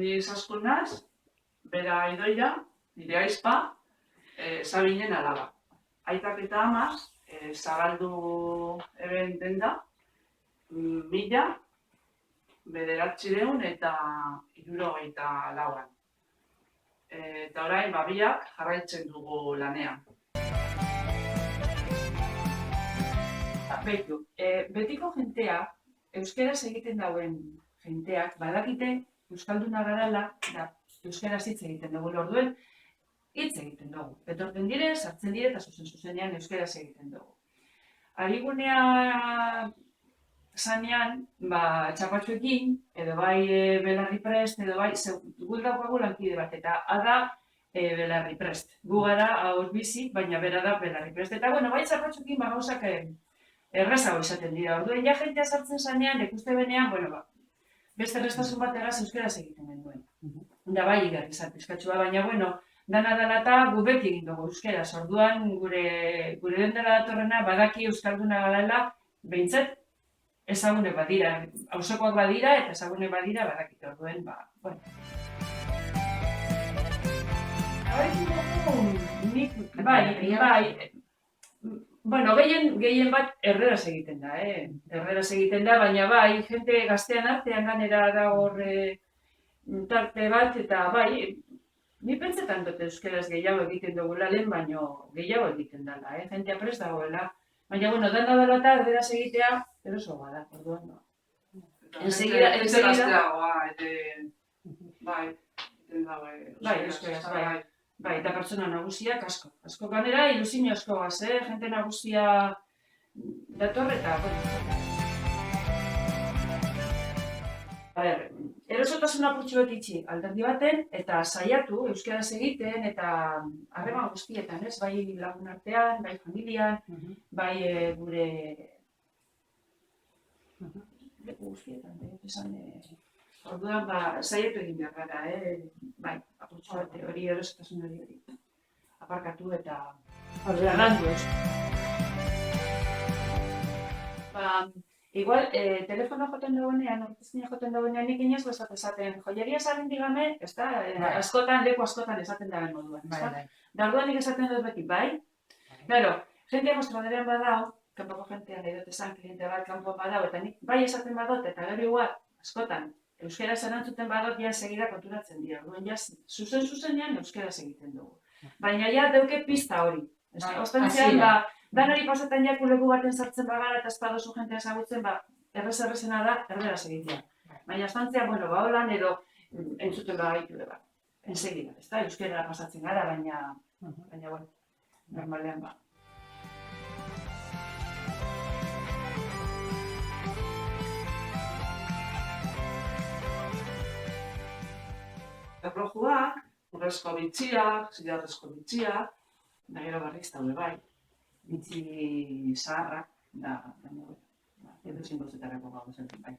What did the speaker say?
ni zaskun naz, bera idoia, nire aizpa, Sabinen alaba. Aitak eta amaz, zabaldu eben denda, 1974 eta 1974an. Eta orain, biak jarraitzen dugu lanean. Beitu, betiko jentea, euskeraz egiten dauen jenteak, badakite euskalduna garala, da euskeraz hitz egiten dugu orduen, hitz egiten dugu. Etortzen dire, sartzen dire eta zuzenean euskeraz egiten dugu. Arigunea zanean, txapatxoekin, edo bai Belarri Prest, edo bai, guldagoago lankide bat, eta ada Belarri Prest. Gu gara hauz bizi, baina bera da Belarri Prest. Eta, bai txapatxoekin gauzak errazago izaten dira. Orduen, ja jentea sartzen zanean, ikuste benean, beste errestasun bat egaz euskeraz egiten genuen. Da bai igarri izan pizkatxua, baina, dana dela eta gu beti egin dugu euskeraz. Orduan, gure dendera datorrena, badaki euskalduna garela, behintzat, ezagune badira, auzokoak badira eta ezagune badira badakite orduen, gehien bat erderaz egiten da, erderaz egiten da, baina bai, jente gaztean artean ganera da hor tarte bat, eta bai, ni pentsetan dut euskeraz gehiago egiten dugula lehen, baino gehiago egiten dela, jentea prest dagoela. Baina, dana dela eta erderaz egitea, eroso bada, orduan, Ensegida gazteagoa, bai, euskeraz, bai, eta pertsona nagusiak asko. Asko ganera, ilusio asko gaz, jente nagusia dator eta, erosotasun apurtxo bat itxi alderdi baten, eta saiatu euskeraz egiten, eta harreman guztietan, bai lagun artean, bai familian, bai gure leku guztietan, orduan, saiatu egin behar gara, bai, apurtxo bat hori erosotasun hori aparkatu eta landu ez. Igual, telefono joten dugunean, orkizkina joten dugunean nik inez bezat esaten, joieria zaren digame, ez da, askotan, leku askotan esaten dagoen moduan, ez da? Da orduan nik esaten dut beti, bai? Claro, jentea mostraderean badao, kanpoko jentean edo esan kliente bat kanpoan badao, eta nik bai esaten badot, eta gero igual, askotan, euskeraz erantzuten badot, ja segida konturatzen dira, orduan ja zuzenean euskeraz egiten dugu. Baina ja deuke pista hori, ez da, ostantzean, dan hori pasetan jaku leku baten sartzen bagara eta ez badozu jentea ezagutzen, errezena da, erderaz egitea. Baina ostantzean, holan edo entzuten bagaitu ere, ensegida, ez da, euskera pasatzen gara, baina, normalean Erlojuak, urrezko bitxiak, zilarrezko bitxiak, da gero barriz daude bai. Bitxi zaharrak, da, edo zingozetarako gau zen, bai.